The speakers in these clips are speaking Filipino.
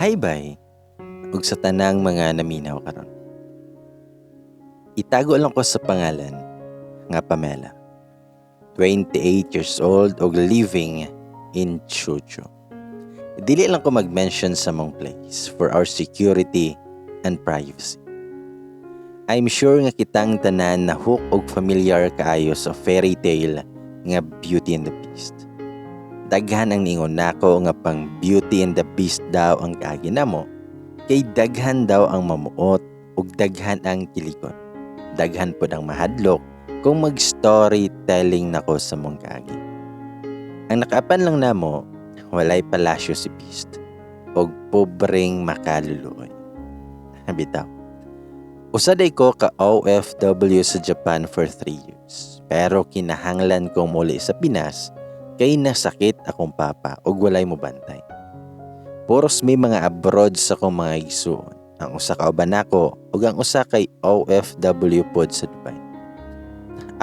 Haybay ug sa tanang mga naminaw karon. Itago lang ko sa pangalan nga Pamela. 28 years old ug living in Chucho. Dili lang ko mag-mention sa mong place for our security and privacy. I'm sure nga kitang tanan na hook og familiar kaayo sa fairy tale nga Beauty and the Beast. Daghan ang ningon nako nga pang Beauty and the Beast daw ang kaginamo, kay daghan daw ang mamuot ug daghan ang kilikon. Daghan pod ang mahadlok kung mag-storytelling nako sa mong kaagi. Ang nakaapan lang namo, walay palasyo si Beast ug pobreng makaluluoy. Bitaw. Usaday ko ka OFW sa Japan for 3 years. Pero kinahanglan ko muli sa Pinas kay nasakit akong papa ug walay mo bantay. Puros may mga abroad sa akong mga igsuon. Ang usa ka uban nako ug ang usa kay OFW pod sa Dubai.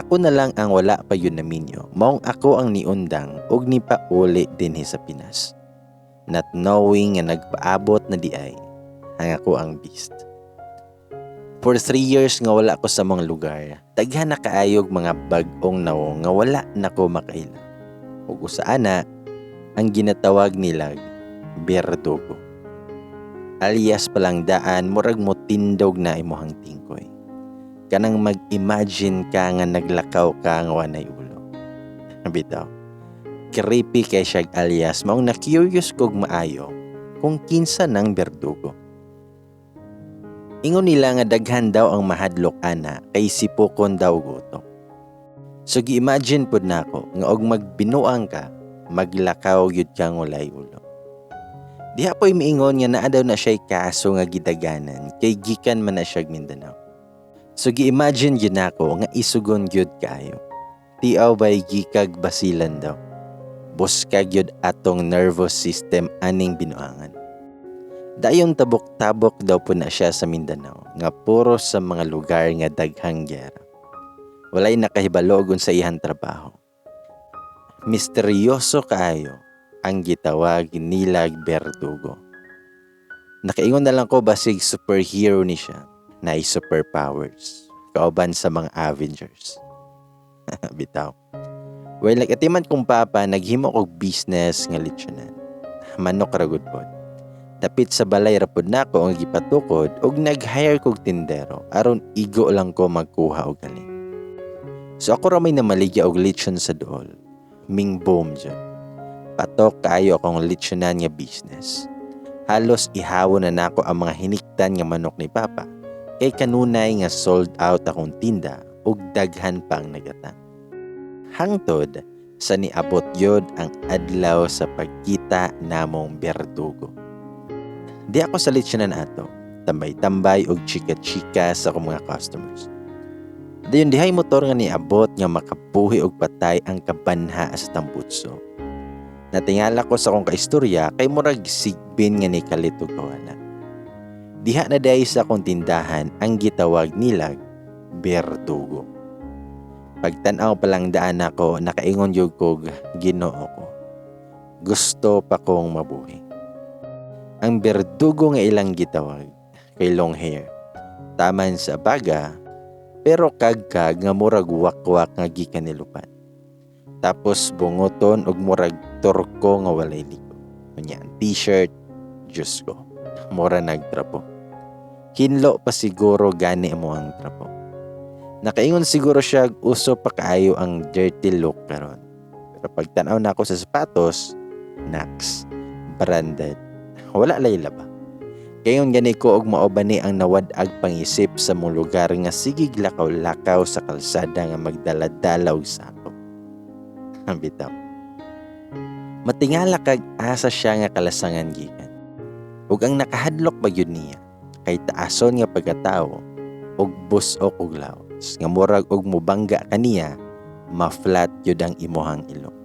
Ako na lang ang wala pa yun na minyo. Maong ako ang niundang ug nipauli dinhi sa Pinas. Not knowing nga nagpaabot na di ay ang ako ang Beast. For 3 years nga wala ko sa mga lugar, daghan na kaayog mga bag-ong nawo nga wala nako makaila. Ug usaana ang ginatawag nila Berdugo. Alias palang daan murag mo tindog na imuhang tingkoy. Kanang mag-imagine ka nga naglakaw ka nga wanay ulo. Bitaw. Creepy kay siya alias maong na-curious kog maayo kung kinsa nang Berdugo. Ingon nila nga daghan daw ang mahadlok ana kay sipokon daw gutom. So gi-imagine pod nako nga og magbinuang ka, maglakaw gyud kang walay ulo. Diha po'y miingon nga naa daw na siya'y kaso nga gidaganan kay gikan man na siya Mindanao. So gi-imagine gyud nako nga isugon gyud kaayo. Tiaw bay gikag basilan daw. Buskag gyud atong nervous system aning binuangan. Dayon tabok-tabok daw po na siya sa Mindanao nga puro sa mga lugar nga daghang giyera. Walay nakahibalogon sa iyang trabaho. Misteryoso kaayo ang gitawag nilag Berdugo. Nakaingon na lang ko basig superhero ni siya na superpowers. Kauban sa mga Avengers. Bitaw. Well, nagatiman kong papa naghimo og business nga litsunan. Manok ragod pod. Dapit sa balay rapod nako ang gipatukod ug nag-hire kog tindero aron igo lang ko magkuha og galing. So ako ra may namaligya og lechon sa duol. Ming boom dyan. Patok kaayo akong lechonan nga business. Halos ihawon na nako ang mga hiniktan nga manok ni papa. Kay kanunay nga sold out akong tinda ug daghan pang nagatang. Hangtod sa niabot yod ang adlaw sa pagkita namong Berdugo. Di ako sa lechonan ato, tambay-tambay ug chika-chika sa akong mga customers. Dayon dihay motor nga niabot nga makabuhi og patay ang kabanha sa tambutso. Natingala ko sa akong kaistorya kay murag sigbin nga ni kalito kawala. Diha na dahi sa akong tindahan ang gitawag nilag Berdugo. Pagtan-aw palang daan ako, nakaingon yug kog Ginoo ko. Gusto pa kong mabuhi. Ang Berdugo nga ilang gitawag kay long hair. Taman sa baga, pero kagkag nga murag wakwak nga gikan nilupan. Tapos bungoton og murag turko nga walay liko. Unya ang t-shirt, Diyos ko, mura nagtrapo. Hinlo pa siguro gani mo ang trapo. Nakaingon siguro siya uso pa kaayo ang dirty look karon. Pero pagtanaw na ako sa sapatos, Nax, branded. Wala lay laba. Kayon gani ko og mao ba ni ang nawadag pangisip sa mong lugar nga sigig lakaw-lakaw sa kalsada nga magdala-dala og sako. Ang bitaw. Matingala kag asa siya nga kalasangan gikan. Ug ang nakahadlok ba gyud niya kay taason nga pagkatao og busok og lawas nga murag og mubangga kaniya ma-flat gyud ang imuhang ilong.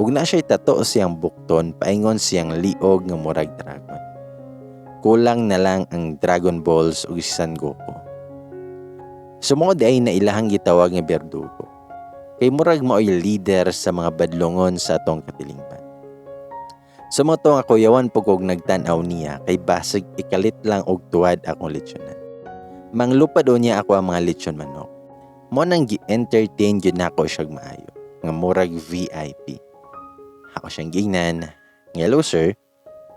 Ug na siya'y tato siyang bukton paingon siyang liog nga murag dragon. Kulang na lang ang Dragon Balls o si Son Goku. Sumod ay nailahang gitawag nga Berdugo. Kay murag mao'y leader sa mga badlongon sa atong katilingban. Sumoto nga kuyawan po kog nagtanaw niya kay basig ikalit lang og tuwad akong lechyonan. Manglupad niya ako ang mga lechon manok. Mo nang gi-entertain yun ako siyag maayo, nga murag VIP. Ako siyang gingnan, "Hello sir,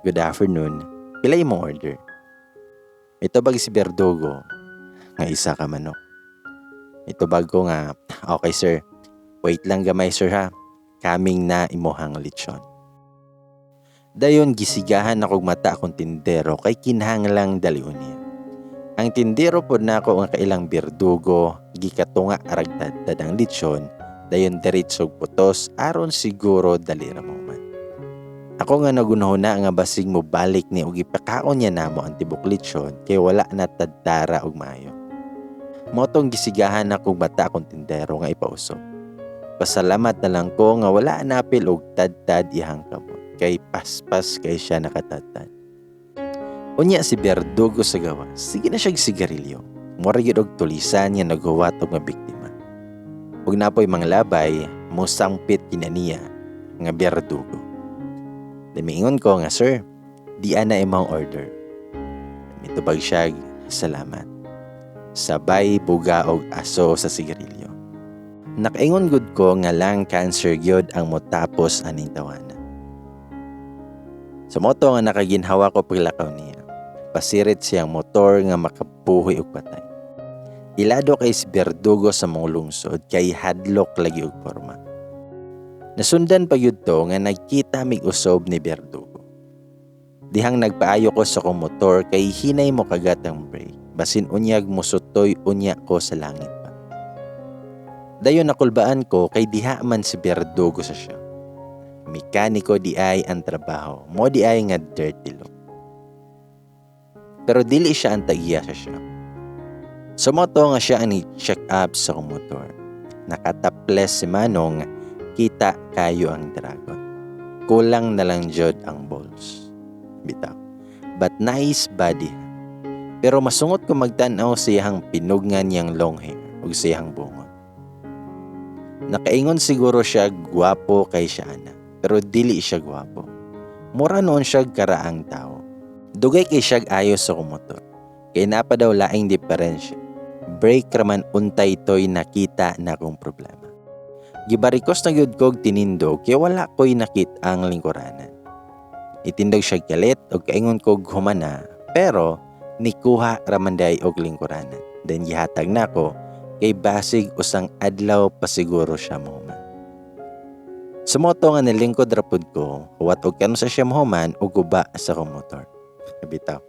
good afternoon, pila imong order?" Itubag si Berdugo, nga isa ka manok. Itubag ko nga, "Okay sir, wait lang gamay sir ha, kaming na imuhang lechon." Dayon gisigahan akong mata akong tindero kay kinahanglang dalion niya. Ang tindero pod nako nga kailang Berdugo, gikatunga aragtad ang lechon, dayon diretsog putos aron siguro dali ra mo man. Ako nga nagunahuna nga basig mo balik ni og ipakaon niya namo ang tibok lechon kay wala na tadtara og maayo. Motong gisigahan akong mata akong tindero nga ipausop. Pasalamat na lang ko nga wala napil og tadtad ihang kamot kay paspas kay siya nakatadtad. Unya si Berdugo sa gawas, sige na siyag sigarilyo. Mura gyud og tulisan nga naghuwat og mga biktima. Ug napoy mga labay, musangpit kinaniya nga Berdugo. Damiingon ko nga, "Sir, di ana imong order." Mitubag siya, "Salamat." Sabay buga og aso sa sigarilyo. Nakaingon gud ko nga lang cancer gyud ang motapos aning tawanan. Sa moto nga nakaginhawa ko paglakaw niya, pasirit siyang motor nga makabuhi og patay. Ilado kay si Berdugo sa mong lungsod kay hadlok lagi og porma. Nasundan pa yun to nga nagkita mig usob ni Berdugo. Dihang nagpaayo ko sa kong motor kay hinay mo kagat ang brake, basin unyag musutoy unya ko sa langit pa. Dayon nakulbaan ko kay diha man si Berdugo sa siya. Mekaniko di ay ang trabaho, mo di ay nga dirty look. Pero dili siya ang tagiya sa shop. Sumoto nga siya ang check up sa kong motor. Nakataples si Manong, kita kayo ang dragon. Kulang na lang jud ang balls. Bitaw. But nice body. Pero masungot ko magtanaw siyang pinugngan niyang long hair ug siyang bungot. Nakaingon siguro siya gwapo kay siya ana. Pero dili siya gwapo. Mura noon siya karaang tao. Dugay kay siya ayos sa kumotor. Kay napa daw laing diferensya. Break raman untay toy nakita na kong problema. Gibarikos na gyud kog tinindog kay wala ko'y nakita ang lingkuranan. Itindog siya galit og kaingon kog humana, pero nikuha raman day og lingkuranan. Then gihatag nako kay basig usang adlaw pa siguro siya mahuman. Sumoto nga nilingkod rapod ko, huwat og kano sa siya mahuman o guba sa kong motor. Bitaw.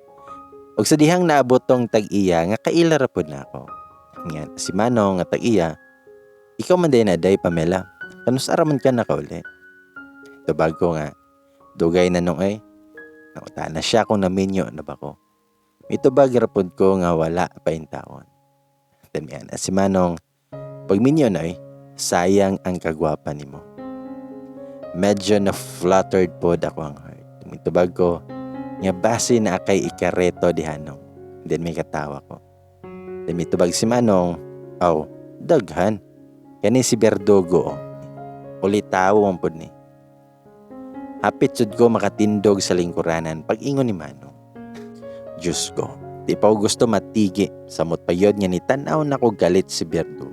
Og sa dihang naabot tong tag-iya nga kaila rapod na ako. Nga, si Manong nga tag-iya, "Ikaw man day na day Pamela, kanus araman ka na kauli." Ito bago nga, dugay na nung nauta na siya kung naminyo na ba ko. Ito bag rapod ko nga wala pa yung taon. Damian, si Manong, "Pag minyo na sayang ang kagwapa ni mo." Medyo na-fluttered po ako ang heart. Mitubag ko, nga base na akay ikareto dihanong. Then may katawa ko. Then mitubag si Manong, "Aw, daghan. Kani si Berdugo, ulitaw ang pod ni." Hapit sud ko makatindog sa lingkuranan pag ingon ni Manong. Diyos ko, di pa ko gusto matigi. Samot payod niya ni tanaw na ko galit si Berdugo.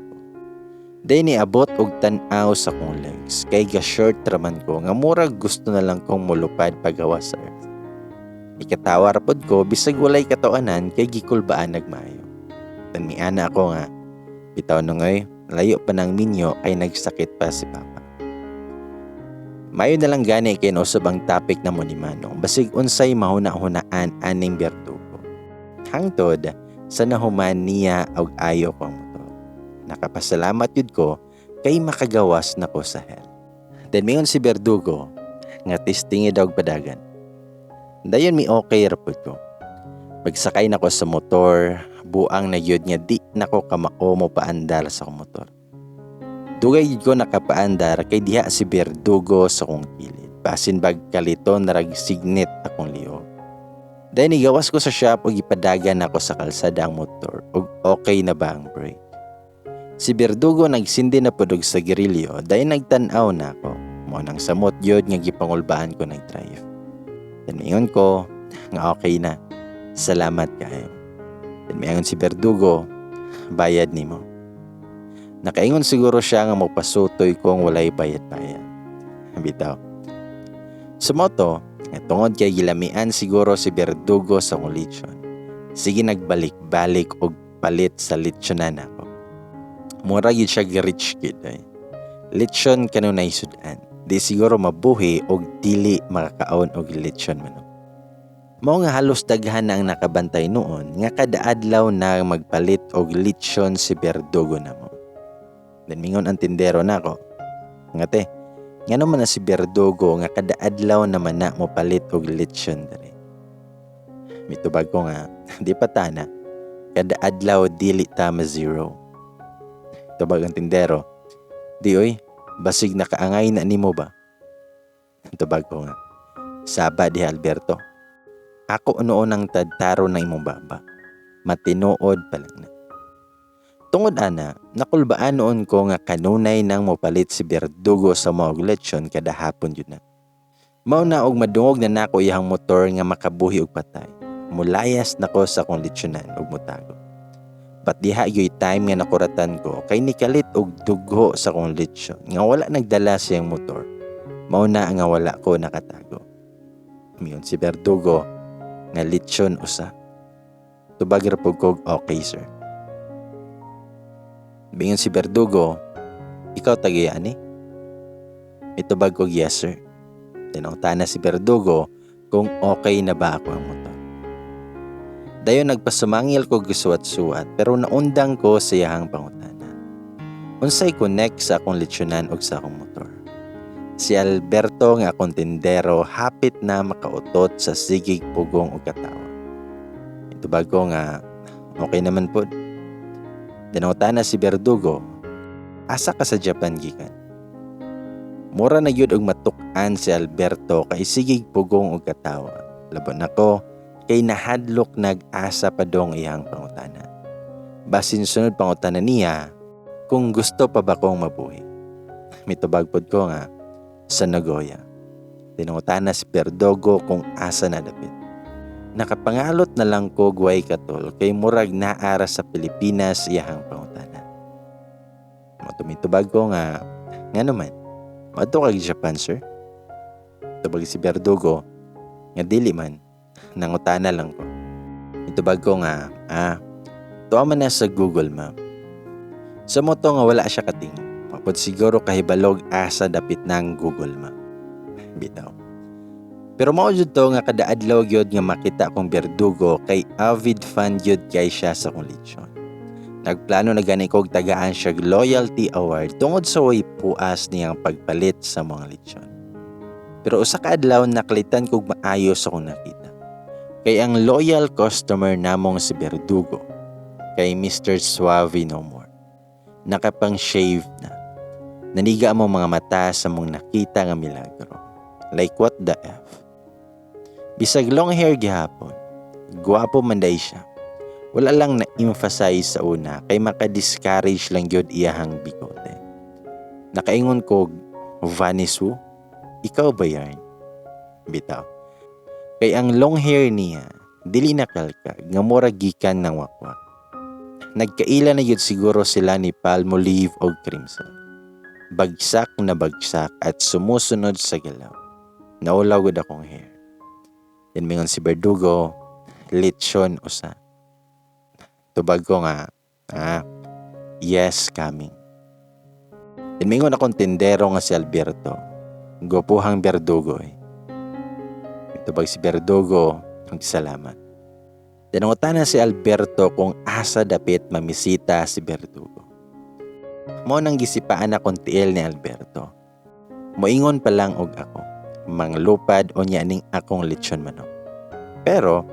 Day ni abot og tanaw sa kong legs. Kay ga-short raman ko nga murag gusto na lang kong mulupad pagawa sa earth. Ikatawa rapod ko bisag walay katawanan kay gikulbaan nagmayo. Taniana ako nga, bitaw nungoy, layo pa ng minyo ay nagsakit pa si Papa. Mayo na lang gani kay nausob ang topic na mo ni Manong. Basig unsay mahuna-hunaan aning Berdugo. Hangtod sa nahuman niya og ayo ko ang motor. Nakapasalamat yun ko kay makagawas na ko sa hell. Then mayon si Berdugo nga testingi daw padagan. Dayon mi okay rapod ko. Pagsakay na ko sa motor, buang na yun nga di na ko kamao mo paandar sa kong motor. Dugay yun ko nakapaandar kay diha si Berdugo sa kong kilid. Basin bag kalito naragsignit akong liog. Dahil igawas ko sa shop o ipadagan ako sa kalsada ang motor o okay na ba ang brake. Si Berdugo nagsindi na podog sa girilyo dahil nagtanaw na ako. Mo nang samot yun nga gipangulbaan ko nag-drive. Then mingon ko nga okay na. Salamat kayo. Then mingon si Berdugo, bayad nimo. Nakaingon siguro siya nga magpasutoy kung walay bayad-bayad. Bitaw. Sumoto, nga tungod kay gilamian siguro si Berdugo sa kong lechon. Sige nagbalik-balik og palit sa lechonan ako. Mura gid siya rich kid ay. Lechon kanunay sudan. Di siguro mabuhi og dili makakaon og lechon manok. Mao nga halos daghan na ang nakabantay noon nga kada adlaw na magpalit og lechon si Berdugo namo. Then mingon ang tindero nako. Nga te, nga naman na si Berdugo nga kada adlaw naman na mo palit og lechon dere. Mitubag ko nga, di pa tana, kada adlaw dili tama zero. Tubag ang tindero, di oy, basig nakaangay na nimo ba? Tubag ko nga, saba di Alberto. Ako noon ang tadtaro na imong baba. Matinuod pa lang na. Tungod ana, nakulbaan noon ko nga kanunay nang mopalit si Berdugo sa mga lechon kada hapon yun na. Mao na og madungog na nako iyang motor nga makabuhi og patay. Mulayas nako sa kong lechonan og mutago. But diha yoy time nga nakuratan ko kay nikalit og dugho sa kong lechon nga wala nagdala siyang motor. Mao na nga wala ko nakatago. Miyon si Berdugo nga lechon usa. Tubag ra pug kog okay sir. Bingon si Berdugo, ikaw tagaya ni? Itubag kog yes sir. Tinungtana si Berdugo kung okay na ba ako ang motor. Dayon nagpasumangil ko gisuwat-suwat pero naundang ko sa iyahang pangutana. Unsay connect sa akong lechonan og sa akong motor. Si Alberto nga akong tindero hapit na makautot sa sigig pugong og katawa. Itubag ko nga okay naman pod. Dinungtana si Berdugo, asa ka sa Japan gikan? Mura na gyud og matuk-an si Alberto kay sigig pugong og katawa. Labon nako kay nahadlok nag-asa pa dong iyang pangutana. Basin sunod pangutana niya kung gusto pa ba kong mabuhi. Mitubag pod ko nga sa Nagoya. Dinungtana si Berdugo kung asa na dapit. Nakapangalot na lang ko guway katol kay murag naara sa Pilipinas iyahang pangutana. Tumitubag ko nga naman, madto kag Japan sir? Tubag si Berdugo, nga dili man, nangutana lang ko. Itubag ko nga, tuwa man na sa Google Map. Sa moto nga wala siya kating, mapod siguro kahibalog asa dapit ng Google Map. Bitaw. Pero mao jud to nga kada adlaw gyud nga makita kong Berdugo kay avid fan gyud kay siya sa kong lechon. Nagplano na gani kog tagaan siya loyalty award tungod sa way puas niyang pagpalit sa mga lechon. Pero usa ka adlaw nakalitan kog maayo sa kong nakita. Kay ang loyal customer namong si Berdugo kay Mr. Suave no more. Nakapang shave na. Naniga mo mga mata sa mong nakita nga milagro. Like what the F? Bisag long hair gihapon, guwapo man day siya. Wala lang na-emphasize sa una kay maka-discourage lang gyud iyahang bigote. Nakaingon ko, Vanisu, ikaw ba yan? Bitaw. Kay ang long hair niya, dili nakalkag, nga mura gikan ng wakwak. Nagkaila na yun siguro sila ni Palmolive o Crimson. Bagsak na bagsak at sumusunod sa galaw. Naulaw gud akong hair. Yan mingon si Berdugo, lechon usa. Tubag ko nga, yes coming. Yan mingon akong tindero nga si Alberto. Gopuhang Berdugo eh. Tubag si Berdugo, salamat. Tinungutana si Alberto kung asa dapit mamisita si Berdugo. Mo nang gisipaan akong tiil ni Alberto. Moingon pa lang og ako. Manglupad o niya ning akong lechon manok. Pero,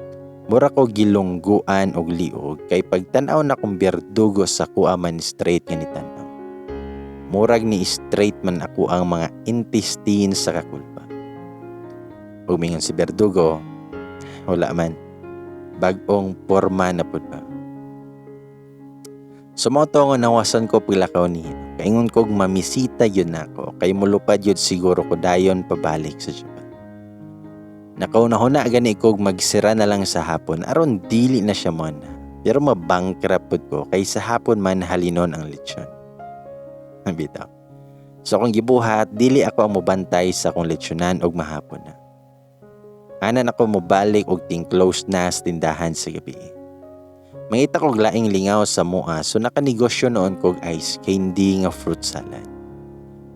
mura ko gilungguan og liog kay pagtanaw na kong Berdugo sa kuha man straight nga ni tanaw. Murag ni straight man ako ang mga intestine sa kakulpa. Umingon si Berdugo, wala man, bagong porma na pud ba. Sumoto nga nawasan ko pilakaw niya. Kaingon kog mamisita yun ako kay mulupad yun siguro ko dayon pabalik sa Japan. Nakauna-huna gani kog magsira na lang sa hapon aron dili na siya mo na. Pero mabangkrap pud ko kay sa hapon man halinon ang lechon. Bitaw. So kung gibuhat, dili ako ang mobantay sa akong lechonan og mahapon na. Anan ako mobalik og ting-close na sa tindahan sa gabi. Mangita kog laing lingaw sa mua, so nakanegosyo noon kog ice candy nga fruit salad.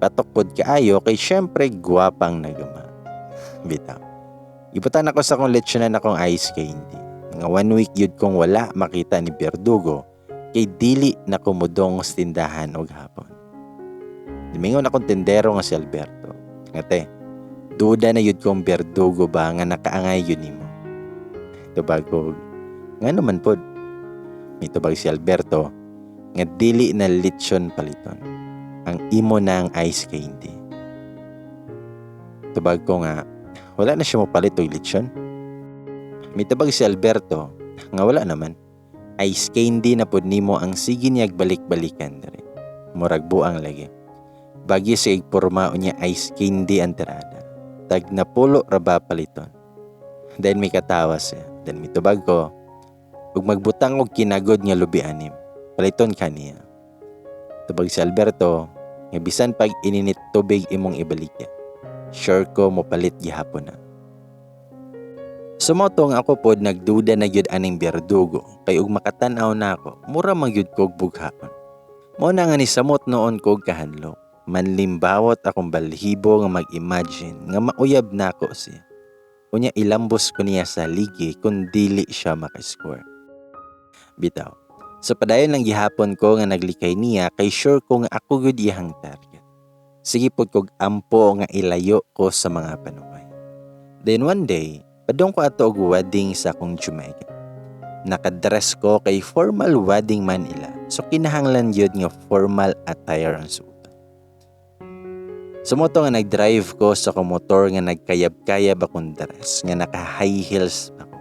Patukod kaayo kay syempre guwapang nagama. Bitaw. Ibutan ako sa akong lechonan akong ice candy. Nga 1 week yun kong wala makita ni Berdugo kay dili na kumudong sa tindahan og hapon. Dimingon akong tendero nga si Alberto. Ngate, duda na yun kong Berdugo ba nga nakaangay yun nimo. Tubag ko, nga naman pod. Mitubag si Alberto, nga dili na lechon paliton. Ang imo na ang ice candy. Tubag ko nga, wala na siya mapalit og lechon. Mitubag si Alberto, nga wala naman. Ice candy na pod nimo ang sige niyag balik-balikan dere. Murag buang lagi. Bagi sa igporma niya ice candy ang tirada. Tag na pulo raba paliton. Then may katawa siya. Then mitubag ko, ug magbutang og kinagod nga lubi anim. Paliton kaniya. Tubag si Alberto, nga bisan pag ininit tubig imong ibalikya. Sure ko mo palit gihapon na. Sumotong ako pod nagduda na gyud aning Berdugo kay ug makatan-aw na ako, mura magyud kog bughapon. Mao na nga ni samot noon kog kahanlo. Manlimbawot akong balhibo nga mag-imagine nga mauyab na ako siya. Unya ilambos ko niya sa ligi kung dili siya makascore. Bitaw. Sa padayon lang gihapon ko nga naglikay niya kay sure ko nga ako gud iyang target. Sige pod kog ampo nga ilayo ko sa mga panuway. Then one day, padong ko ato og wedding sa akong Jamaica. Nakadress ko kay formal wedding man ila. So kinahanglan yun nga formal attire ang suot. Sumoto nga nag-drive ko sa motor nga nagkayab-kayab akong dress nga naka-high heels ako.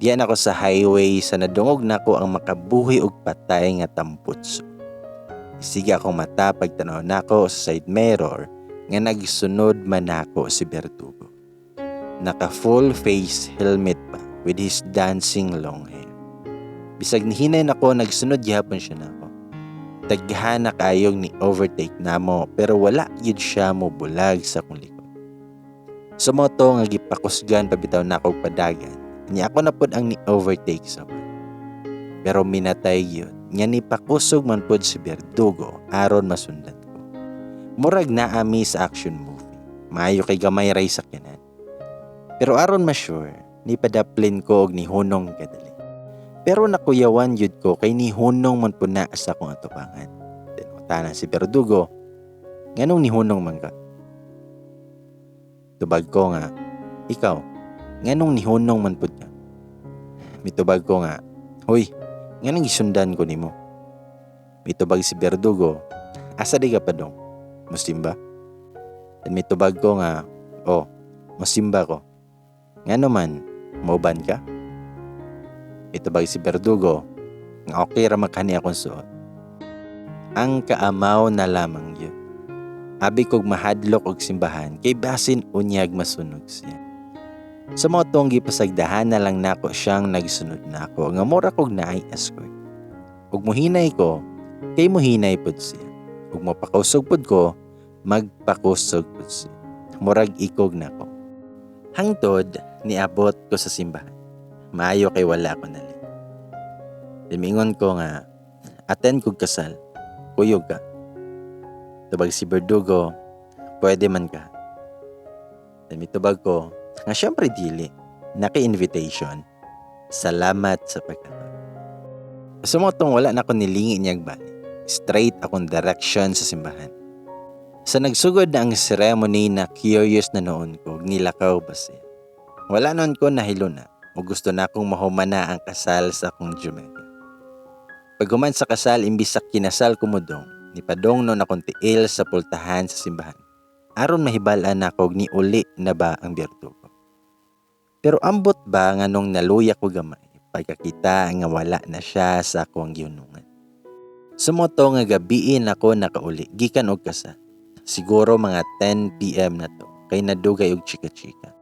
Diyan ako sa highway sa nadungog nako ang makabuhi og patay nga tamputso. Sige akong mata pagtanaw nako sa side mirror nga nagsunod man nako si Berdugo. Naka full face helmet pa with his dancing long hair. Bisag nihinay nako nagsunod gihapon siya nako. Daghan na kayong ni overtake namo pero wala yun siya mo bulag sa kong likod. Sumoto nga gipakusgan pabitaw na ako padagan. Niya ako na pod ang ni overtake sa man. Pero minatay yun. Nya ni pakusog man pod si Berdugo aron masundan ko. Murag naami sa action movie. Maayo kay gamay ray sakyanan. Pero aron ma-sure, ni padaplin ko og ni hunong kadali. Pero nakuyawan yun ko kay ni hunong man po na sa akong atubangan. Tinutanan si Berdugo, nganong ni hunong man ka? Tubag ko nga, ikaw, nganong ni hunong man po ka? Mitubag ko nga, huy, nganong gisundan ko nimo? Mitubag si Berdugo, asa di ka pa dong? Muslim ba? Then mitubag ko nga, oh, Muslim ba ko? Ngano man, mauban ka? Mitubag si Berdugo, nga okay ra makani akong suot. Ang kaamaw na lamang yun. Abi kog mahadlok og simbahan, kay basin unyag masunog siya. Sa motong gipasagdahan na lang nako siyang nagsunod nako, nga mura kog naay escort. Ug mohinay ko, kay mohinay pod siya. Ug mapakausog pod ko, magpakusog pod siya. Murag ikog nako. Hangtod, niabot ko sa simbahan. Maayo kay wala ko na lang. Limingon ko nga, attend kog kasal, kuyog ka. Tubag si Berdugo, pwede man ka. Mitubag ko, nga syempre dili, naki-invitation. Salamat sa pagkataon. Sumotong wala na ko nilingi niyag bali. Straight akong direction sa simbahan. Sa nagsugod na ang ceremony na curious na noon ko, nilakaw ba siya? Wala noon ko nahilo na. O gusto na akong mahumana ang kasal sa akong Jamaica. Paghuman sa kasal, imbis sa kinasal kumudong, nipadong noon akong tiil sa pultahan sa simbahan. Aron mahibalaan ako ni uli na ba ang Berdugo. Pero ambot ba nga nung naluya ko gamay, pagkakita nga wala na siya sa akong gihunungan. Sumoto nga gabiin ako nakauli, gikan og kasal. Siguro mga 10 PM na to, kay nadugay og chika-chika.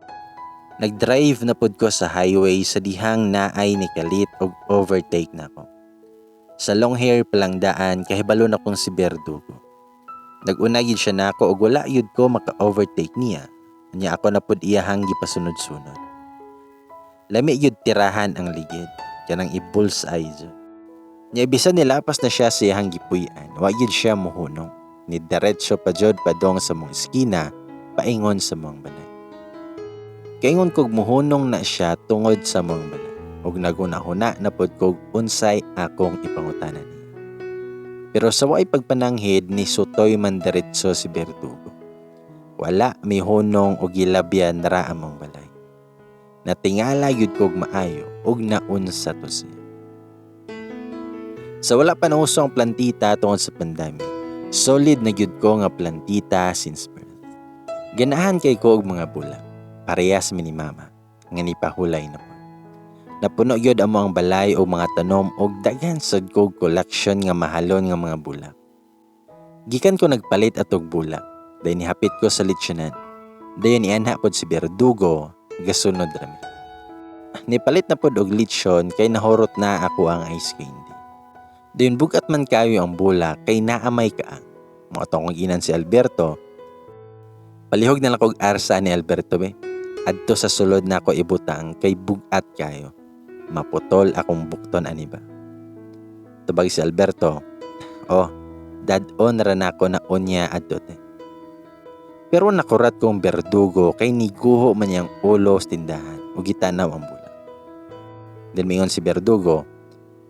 Nag-drive na pud ko sa highway sa dihang naay ni kalit og overtake na ko. Sa long hair palang daan kahibalo na kong si Berdugo. Nag-una gid siya nako og wala yud ko maka-overtake niya. Nya ako na pud iyahang gipasunod-sunod. Lami yun tirahan ang ligid, kanang i-bullseye dyan. Nya bisan nilapas na siya sa iyang gipuy-an, wa yun siya muhunong. Ni diretso pa jud padong sa mong eskina, paingon sa mong balay. Kaingon kog muhunong na siya tungod sa mong balay, ug naguna-huna na pod kog unsay akong ipangutanan niya. Pero sa way pagpananghid ni sutoy man diretso si Berdugo. Wala may hunong o gilabyan ra among balay. Natingala yun kog maayo og naunsa to siya. Sa wala pa nauso ang plantita tungod sa pandemic, solid na yun ko nga plantita since birth. Ganahan kay ko og mga bulak, parehas mi ni mama, nga nipahulay na po. Napuno yun amo ang balay o mga tanom og daghan sad kog collection nga mahalon nga mga bulak. Gikan ko nagpalit atog bulak, dahil nihapit ko sa litsyonan. Dayon ianha pod si Berdugo, gasunod rami. Nipalit na pod og litsyon kay nahurot na ako ang ice candy. Dayon bugat man kayo ang bulak kay naamay ka. Mga tong inan si Alberto. Palihog na lang kog arsa ni Alberto be. Adto sa sulod na ako ibutang kay bugat kayo. Maputol akong bukton ani ba. Tubag si Alberto. Oh, dad-on ra nako na unya adto te. Pero nakurat kong Berdugo kay niguho man yang ulo sa tindahan o gitanaw ang bulak. Then mingon si Berdugo,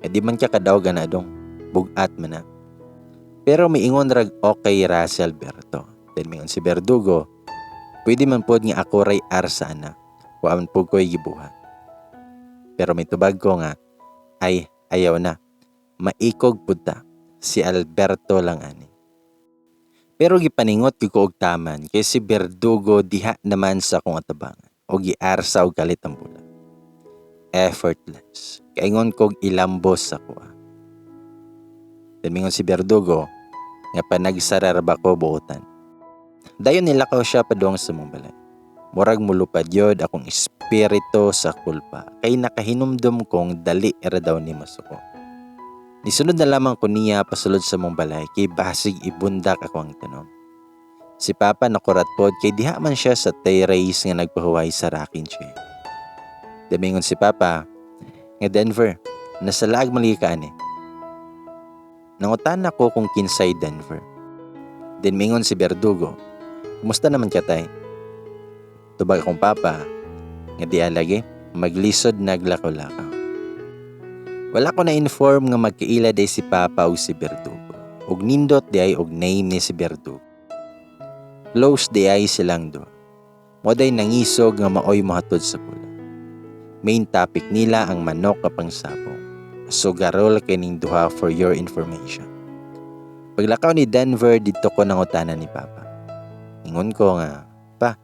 di man ka kadawgan na dong, bugat man na. Pero miingon rag okay ra si Alberto. Then mingon si Berdugo, pwede man pod nga ako ray arsa na, waan po ko'y gibuhat. Pero may tubag ko nga, ay ayaw na, maikog pud ta, si Alberto lang ani. Pero gipaningot ko og taman kay si Berdugo diha naman sa akong atabangan o giarsa og kalit ang bulak. Effortless. Kaingon kog ilambos sa kuha. Mingon si Berdugo nga panagsarar ba ko buotan. Dayon nilakaw siya padong sa mong balay. Murag mulupad yod akong espiritu sa kulpa kay nakahinumdum kong dali era daw ni masuko. Nisunod na lamang ko niya pasulod sa mong balay kay basig ibundak ako ang tanom. Si Papa nakurat pod kay diha man siya sa terrace nga nagpahuway sa rocking chair. Damingon si Papa, nga Denver, nasa laag mali ka ani. Nangutan ako kung kinsay Denver. Then mingon si Berdugo, kumusta naman ka tay? Tubag akong Papa, nga di alagi, maglisod naglakaw-lakaw. Wala ko na-inform nga magkaila day si Papa o si Berdugo. Og nindot di ay og name ni si Berdugo. Close di ay silang do. Moday nangisog nga maoy mahatod sa pula. Main topic nila ang manok kapang sapong. So garol kining duha for your information. Paglakaw ni Denver dito ko nangutanan ni Papa. Ingon ko nga, Pa,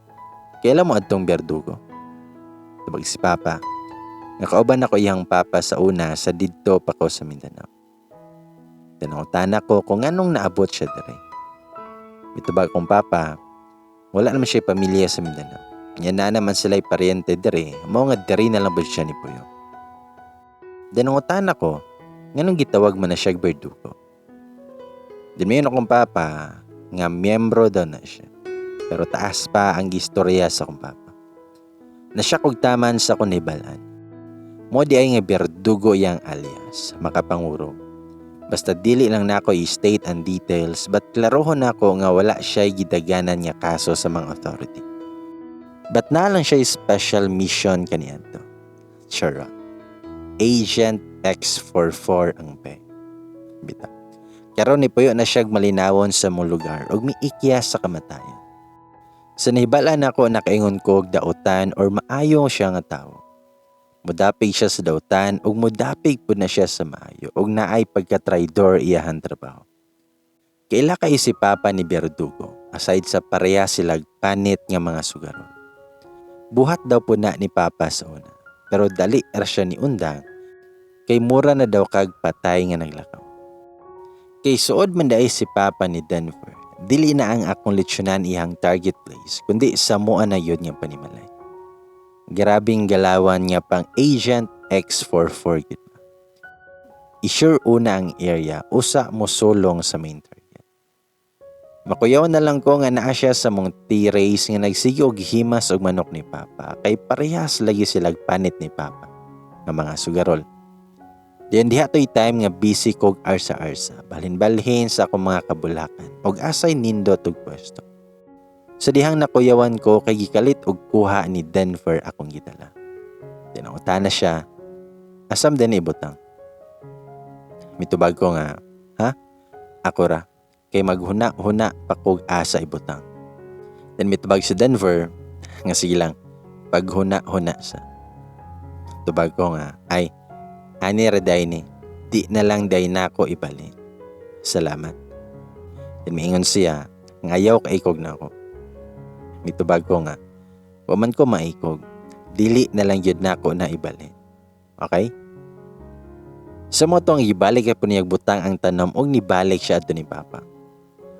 kailan mo adtong Berdugo? Tubag si Papa, nakauban ako iyang Papa sa una sa didto pa ko sa Mindanao. Tanong-tana ko kung anong naabot siya dire. Mitubag kong Papa, wala naman siya pamilya sa Mindanao. Yan na naman sila'y paryente dire, mao nga dire na lang ba siya ni Puyo. Tanong-tana ko, nganong gitawag man na siya Berdugo. Mayon akong Papa, nga miyembro daw na siya. Pero taas pa ang istorya sa akong Papa. Nasya kog taman sa kunibalan. Mo di ay nga Berdugo yang alias, makapanguro. Basta dili lang nako i-state ang details, but klarohon nako nga wala siya gidaganan nga kaso sa mga authority. But na lang siya special mission kaniadto. Charot. Agent X44 ang pe. Bita. Karon ni puyo na siya malinawon sa mong lugar ug miikya sa kamatayan. Sa nahibala nako nakaingon ko og dautan or maayo siya nga tawo. Mudapig siya sa dautan ug mudapig pud na siya sa maayo ug naay pagka-traidor iyahan trabaho. Kaila kay si Papa ni Berdugo aside sa pareha silag panit nga mga sugarol. Buhat daw po na ni Papa sa una pero dali ra siya ni undang kay mura na daw kag patay nga naglakaw. Kay suod man daay si Papa ni Denver, dili na ang akong litsyonan iyang target place kundi sa mua na yun nga panimalay. Grabing galawan nga pang Agent X44 gid. I-sure una ang area, usa mo sulong sa main target. Makuyaw na lang ko nga naa siya sa mong T-race nga nagsige og himas og manok ni Papa, kay parehas lagi silag panit ni Papa nga mga sugarol. Diyan diha to'y time nga busy kog arsa-arsa, balhin-balhin sa akong mga kabulakan og asay nindot og pwesto. Sa dihang nakuyawan ko kay gikalit og kuha ni Denver akong gidala. Tinangutan na siya, asam din ibutang. Mitubag ko nga, ha? Ako ra, kay maghuna-huna pa kog asa ibutang. Then mitubag si Denver, nga sige lang, paghuna-huna sa. Tubag ko nga, ay, ani reday ni, di na lang day na ako ibalik. Salamat. Then miingon siya, ngayaw kaikog na ako. Mitubag ko nga, waman ko maikog, dili na lang yun na ako na ibalik. Okay? Sa mo tong ibalik ay puniyag butang ang tanom og nibalik siya ato ni Papa.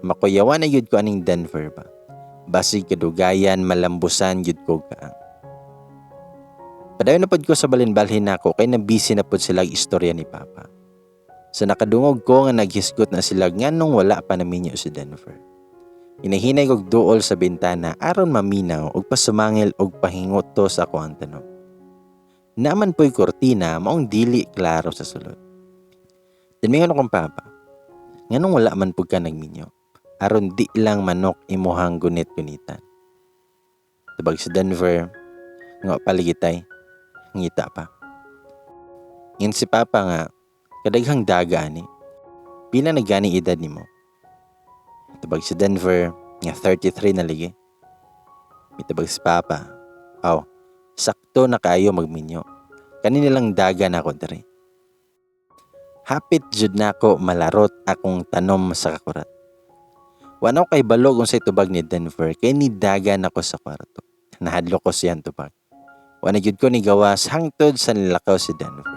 Makuyawan na yun ko aning Denver ba? Basig kadugayan, malambusan yun ko kaang. Padayon na pod ko sa balin-balhin nako kay nabisi na pod sila istorya ni Papa. Sa nakadungog ko nga naghisgot na sila nganong wala pa naminyo si Denver. Inahinay kog duol sa bintana aron maminaw og pasumangil og pahingot to sa ako ang tanom. Naman po'y kortina maong dili klaro sa sulod. Dinmingon akong Papa, nganong wala man po ka nagminyo, aron di lang manok imuhang gunit-gunitan. Tubag si Denver, nga paligitay, ngita pa. Ngayon si Papa nga, kadaghang daga ani, pila na gani edad ni mo. Tubag si Denver, nga 33 na ligi. Mitubag si Papa, sakto na kayo magminyo. Kaninilang daga na ako diri. Hapit jud nako malarot akong tanom sa kakurat. Wanaw kay balog unsay tubag ni Denver kay ni daga nako sa kwarto. Nahadlo ko siyang tubag. Wana jud ko ni gawas hangtod sa nilakaw si Denver.